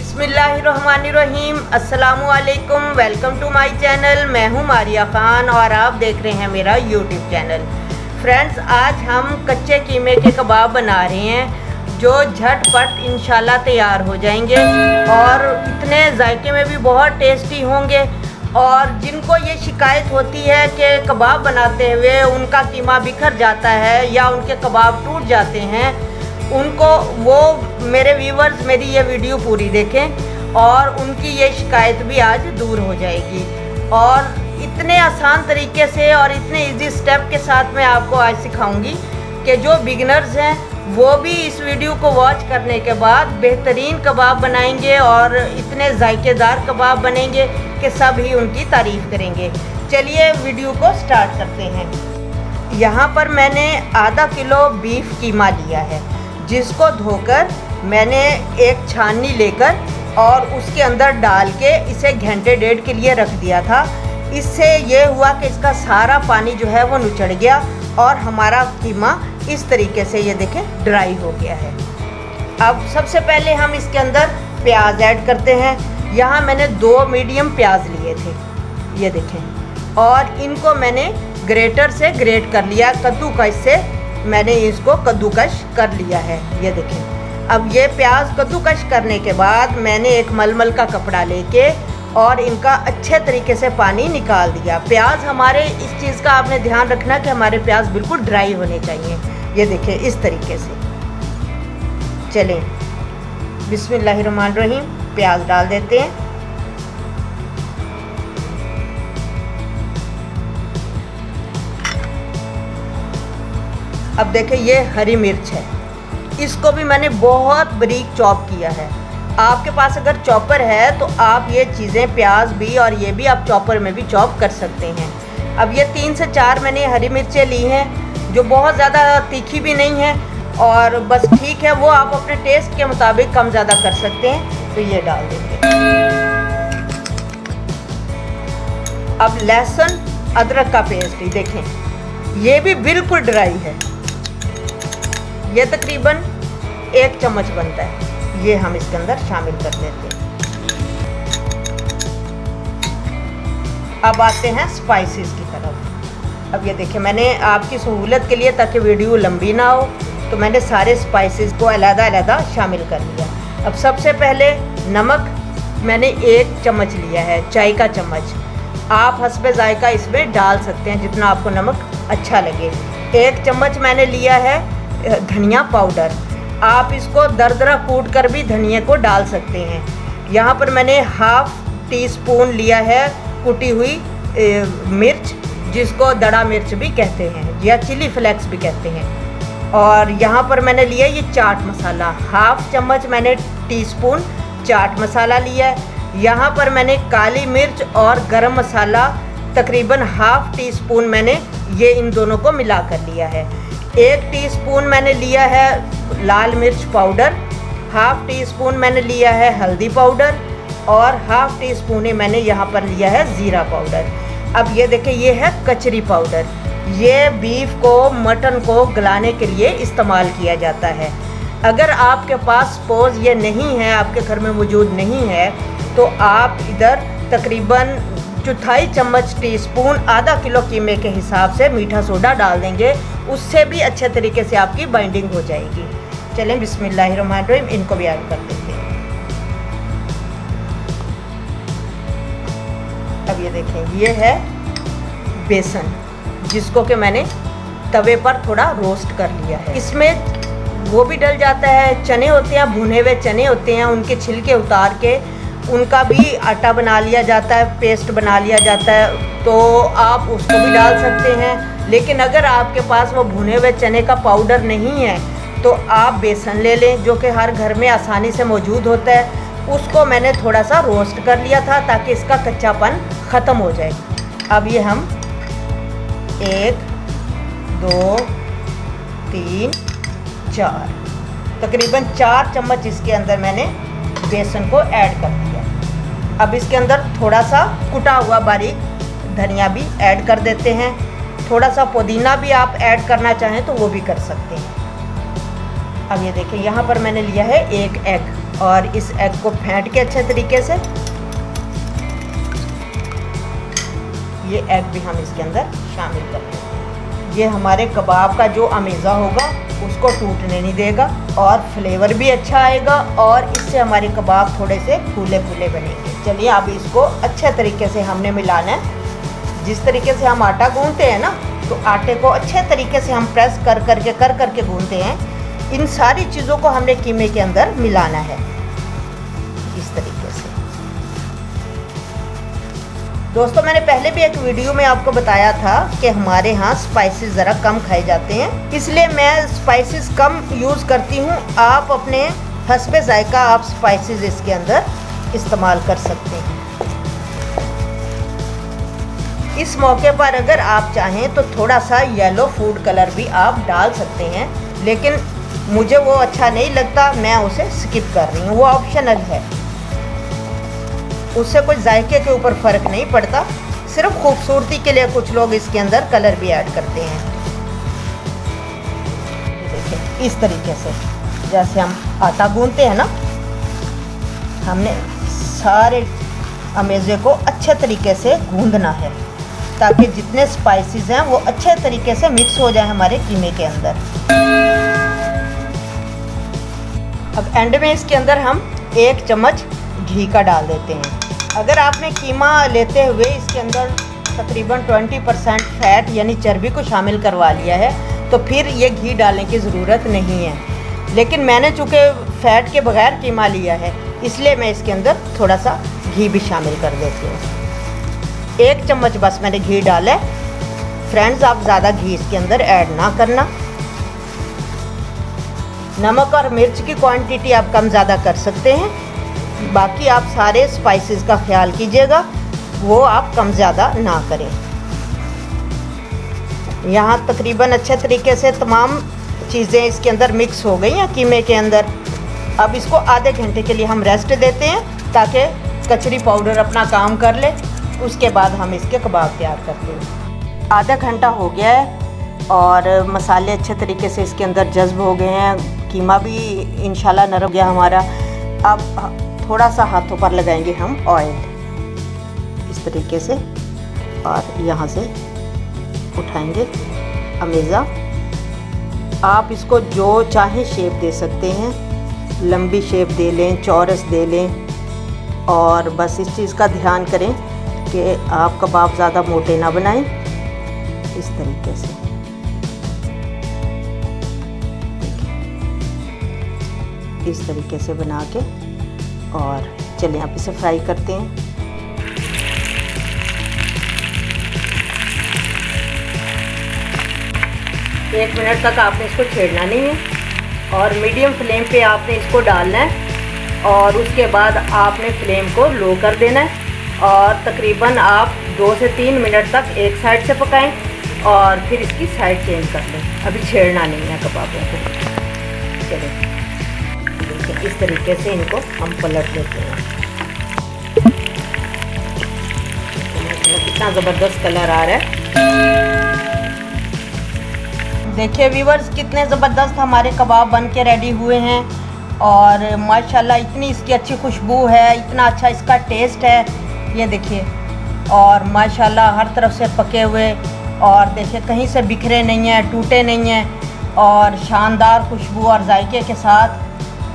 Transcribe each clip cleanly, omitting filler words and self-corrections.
बिस्मिल्लाहिर्रहमानिर्रहीम। अस्सलामुअलैकुम। Welcome to my channel. मैं हूँ मारिया ख़ान और आप देख रहे हैं मेरा यूट्यूब चैनल। फ्रेंड्स, आज हम कच्चे कीमे के कबाब बना रहे हैं जो झटपट इंशाल्लाह तैयार हो जाएंगे और इतने जायके में भी बहुत टेस्टी होंगे। और जिनको ये शिकायत होती है कि कबाब बनाते हुए उनका कीमा बिखर जाता है या उनके कबाब टूट जाते हैं, उनको वो मेरे व्यूवर्स मेरी ये वीडियो पूरी देखें और उनकी ये शिकायत भी आज दूर हो जाएगी। और इतने आसान तरीके से और इतने इजी स्टेप के साथ मैं आपको आज सिखाऊंगी कि जो बिगिनर्स हैं वो भी इस वीडियो को वॉच करने के बाद बेहतरीन कबाब बनाएंगे और इतने जायकेदार कबाब बनेंगे कि सब ही उनकी तारीफ़ करेंगे। चलिए वीडियो को स्टार्ट करते हैं। यहाँ पर मैंने आधा किलो बीफ कीमा लिया है, जिसको धोकर मैंने एक छाननी लेकर और उसके अंदर डाल के इसे घंटे डेढ़ के लिए रख दिया था। इससे ये हुआ कि इसका सारा पानी जो है वो निचड़ गया और हमारा कीमा इस तरीके से ये देखें ड्राई हो गया है। अब सबसे पहले हम इसके अंदर प्याज ऐड करते हैं। यहाँ मैंने 2 मीडियम प्याज लिए थे, ये देखें, और इनको मैंने ग्रेटर से ग्रेट कर लिया, कद्दूकस से मैंने इसको कद्दूकस कर लिया है, ये देखें। अब ये प्याज कद्दूकस करने के बाद मैंने एक मलमल का कपड़ा लेके और इनका अच्छे तरीके से पानी निकाल दिया। प्याज हमारे इस चीज़ का आपने ध्यान रखना कि हमारे प्याज बिल्कुल ड्राई होने चाहिए, ये देखें इस तरीके से। चलें बिस्मिल्लाहिर्रहमानिर्रहीम, प्याज डाल देते हैं। अब देखें ये हरी मिर्च है, इसको भी मैंने बहुत बारीक चॉप किया है। आपके पास अगर चॉपर है तो आप ये चीज़ें प्याज भी और ये भी आप चॉपर में भी चॉप कर सकते हैं। अब ये 3 से 4 मैंने हरी मिर्चें ली हैं, जो बहुत ज़्यादा तीखी भी नहीं है और बस ठीक है, वो आप अपने टेस्ट के मुताबिक कम ज़्यादा कर सकते हैं। तो ये डाल देंगे। अब लहसुन अदरक का पेस्ट ही देखें, ये भी बिल्कुल ड्राई है, ये तकरीबन 1 चम्मच बनता है, ये हम इसके अंदर शामिल कर देते हैं। अब आते हैं स्पाइसेस की तरफ। अब ये देखिए, मैंने आपकी सहूलत के लिए ताकि वीडियो लंबी ना हो तो मैंने सारे स्पाइसेस को अलग-अलग शामिल कर लिया। अब सबसे पहले नमक मैंने 1 चम्मच लिया है, चाय का चम्मच। आप हस्बे जायका इसमें डाल सकते हैं जितना आपको नमक अच्छा लगे। 1 चम्मच मैंने लिया है धनिया पाउडर, आप इसको दरदरा कूट कर भी धनिया को डाल सकते हैं। यहाँ पर मैंने ½ टीस्पून लिया है कुटी हुई मिर्च, जिसको दड़ा मिर्च भी कहते हैं या चिली फ्लेक्स भी कहते हैं। और यहाँ पर मैंने लिया ये चाट मसाला, ½ चम्मच मैंने टीस्पून चाट मसाला लिया है। यहाँ पर मैंने काली मिर्च और गरम मसाला तकरीबन ½ टीस्पून मैंने ये इन दोनों को मिला कर लिया है। 1 टीस्पून मैंने लिया है लाल मिर्च पाउडर, ½ टीस्पून मैंने लिया है हल्दी पाउडर और ½ टीस्पून ही मैंने यहाँ पर लिया है ज़ीरा पाउडर। अब ये देखें, ये है कचरी पाउडर, ये बीफ को मटन को गलाने के लिए इस्तेमाल किया जाता है। अगर आपके पास सपोज ये नहीं है, आपके घर में मौजूद नहीं है, तो आप इधर तकरीबन 1/4 चम्मच टीस्पून आधा किलो कीमे के हिसाब से मीठा सोडा डाल देंगे, उससे भी अच्छे तरीके से आपकी बाइंडिंग हो जाएगी। चलें बिस्मिल्लाहिर्रहमानिर्रहीम, इनको भी ऐड कर देते हैं। अब ये देखें, ये है बेसन, जिसको कि मैंने तवे पर थोड़ा रोस्ट कर लिया है। इसमें वो भी डल जाता है, चने होते हैं, भुने हुए चने होते हैं, उनके छिलके उतार के उनका भी आटा बना लिया जाता है, पेस्ट बना लिया जाता है, तो आप उसको भी डाल सकते हैं। लेकिन अगर आपके पास वो भुने हुए चने का पाउडर नहीं है तो आप बेसन ले लें, जो कि हर घर में आसानी से मौजूद होता है। उसको मैंने थोड़ा सा रोस्ट कर लिया था ताकि इसका कच्चापन ख़त्म हो जाए। अब ये हम 1 2 3 4 तकरीबन 4 चम्मच इसके अंदर मैंने बेसन को ऐड कर दिया। अब इसके अंदर थोड़ा सा कुटा हुआ बारीक धनिया भी ऐड कर देते हैं। थोड़ा सा पुदीना भी आप ऐड करना चाहें तो वो भी कर सकते हैं। अब ये देखिए, यहाँ पर मैंने लिया है 1 एग, और इस एग को फेंट के अच्छे तरीके से ये एग भी हम इसके अंदर शामिल कर देंगे। ये हमारे कबाब का जो अमेज़ा होगा उसको टूटने नहीं देगा और फ्लेवर भी अच्छा आएगा और इससे हमारे कबाब थोड़े से फूले फूले बनेंगे। चलिए अब इसको अच्छे तरीके से हमने मिलाना है। जिस तरीके से हम आटा गूंथते हैं ना, तो आटे को अच्छे तरीके से हम प्रेस कर करके गूंथते हैं। इन सारी चीज़ों को हमने कीमे के अंदर मिलाना है इस तरीके से। दोस्तों, मैंने पहले भी एक वीडियो में आपको बताया था कि हमारे यहाँ स्पाइसेस ज़रा कम खाए जाते हैं, इसलिए मैं स्पाइसेस कम यूज़ करती हूँ। आप अपने हस्बे जायका आप स्पाइसेस इसके अंदर इस्तेमाल कर सकते हैं। इस मौके पर अगर आप चाहें तो थोड़ा सा येलो फूड कलर भी आप डाल सकते हैं, लेकिन मुझे वो अच्छा नहीं लगता, मैं उसे स्किप कर रही हूँ। वो ऑप्शनल है, उससे कोई जायके के ऊपर फ़र्क नहीं पड़ता। सिर्फ खूबसूरती के लिए कुछ लोग इसके अंदर कलर भी ऐड करते हैं। देखिए इस तरीके से जैसे हम आटा गूंथते हैं ना, हमने सारे अमेज़े को अच्छे तरीके से गूंदना है ताकि जितने स्पाइसेस हैं वो अच्छे तरीके से मिक्स हो जाए हमारे कीमे के अंदर। अब एंड में इसके अंदर हम 1 चम्मच घी का डाल देते हैं। अगर आपने कीमा लेते हुए इसके अंदर तकरीबन 20% फैट यानी चर्बी को शामिल करवा लिया है तो फिर ये घी डालने की ज़रूरत नहीं है। लेकिन मैंने चूँकि फ़ैट के बगैर कीमा लिया है, इसलिए मैं इसके अंदर थोड़ा सा घी भी शामिल कर देती हूँ। 1 चम्मच बस मैंने घी डाला है। फ्रेंड्स, आप ज़्यादा घी इसके अंदर ऐड ना करना। नमक और मिर्च की क्वांटिटी आप कम ज़्यादा कर सकते हैं, बाकी आप सारे स्पाइसेस का ख्याल कीजिएगा, वो आप कम ज़्यादा ना करें। यहाँ तकरीबन अच्छे तरीके से तमाम चीज़ें इसके अंदर मिक्स हो गई हैं कीमे के अंदर। अब इसको आधे घंटे के लिए हम रेस्ट देते हैं ताकि कचरी पाउडर अपना काम कर ले। उसके बाद हम इसके कबाब तैयार करते हैं। आधा घंटा हो गया है और मसाले अच्छे तरीके से इसके अंदर जज्ब हो गए हैं। कीमा भी इंशाल्लाह नरम गया हमारा। अब थोड़ा सा हाथों पर लगाएंगे हम ऑयल इस तरीके से और यहाँ से उठाएंगे अमेज़ा। आप इसको जो चाहे शेप दे सकते हैं, लंबी शेप दे लें, चौरस दे लें, और बस इस चीज़ का ध्यान करें कि आप कबाब ज़्यादा मोटे ना बनाएं। इस तरीके से इस तरीके से बना के और चलिए आप इसे फ्राई करते हैं। एक मिनट तक आपने इसको छेड़ना नहीं है और मीडियम फ्लेम पे आपने इसको डालना है और उसके बाद आपने फ्लेम को लो कर देना है और तकरीबन आप 2 से 3 मिनट तक एक साइड से पकाएं और फिर इसकी साइड चेंज कर लें। अभी छेड़ना नहीं है कबाबों को। चलिए इस तरीके से इनको हम पलट लेते हैं। कितना ज़बरदस्त कलर आ रहा है। देखिए व्यूअर्स, कितने ज़बरदस्त हमारे कबाब बन के रेडी हुए हैं और माशाल्लाह इतनी इसकी अच्छी खुशबू है, इतना अच्छा इसका टेस्ट है। ये देखिए, और माशाल्लाह हर तरफ से पके हुए और देखिए कहीं से बिखरे नहीं हैं, टूटे नहीं हैं और शानदार खुशबू और जायके के साथ।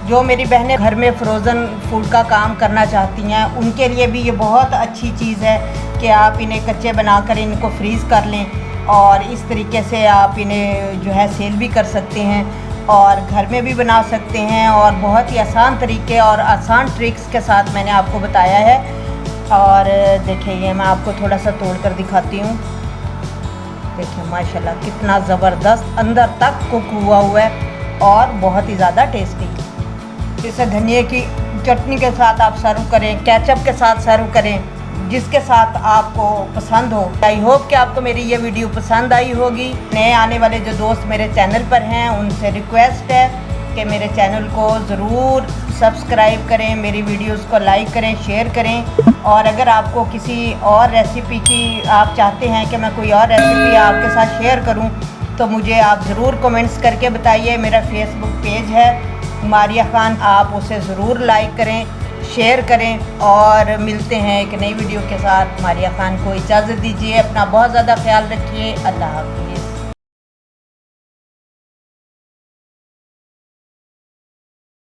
जो मेरी बहनें घर में फ्रोज़न फूड का काम करना चाहती हैं उनके लिए भी ये बहुत अच्छी चीज़ है कि आप इन्हें कच्चे बनाकर इनको फ्रीज़ कर लें और इस तरीके से आप इन्हें जो है सेल भी कर सकते हैं और घर में भी बना सकते हैं और बहुत ही आसान तरीके और आसान ट्रिक्स के साथ मैंने आपको बताया है। और देखिए ये मैं आपको थोड़ा सा तोड़ कर दिखाती हूँ। देखिए माशाल्लाह कितना ज़बरदस्त अंदर तक कुक हुआ है और बहुत ही ज़्यादा टेस्टी। इसे धनिए की चटनी के साथ आप सर्व करें, केचप के साथ सर्व करें, जिसके साथ आपको पसंद हो। आई होप कि आपको मेरी ये वीडियो पसंद आई होगी। नए आने वाले जो दोस्त मेरे चैनल पर हैं उनसे रिक्वेस्ट है कि मेरे चैनल को ज़रूर सब्सक्राइब करें, मेरी वीडियोस को लाइक करें, शेयर करें। और अगर आपको किसी और रेसिपी की आप चाहते हैं कि मैं कोई और रेसिपी आपके साथ शेयर करूं तो मुझे आप ज़रूर कमेंट्स करके बताइए। मेरा फेसबुक पेज है मारिया खान, आप उसे ज़रूर लाइक करें, शेयर करें और मिलते हैं एक नई वीडियो के साथ। मारिया खान को इजाज़त दीजिए, अपना बहुत ज़्यादा ख्याल रखिए। अल्लाह हाफ़िज़।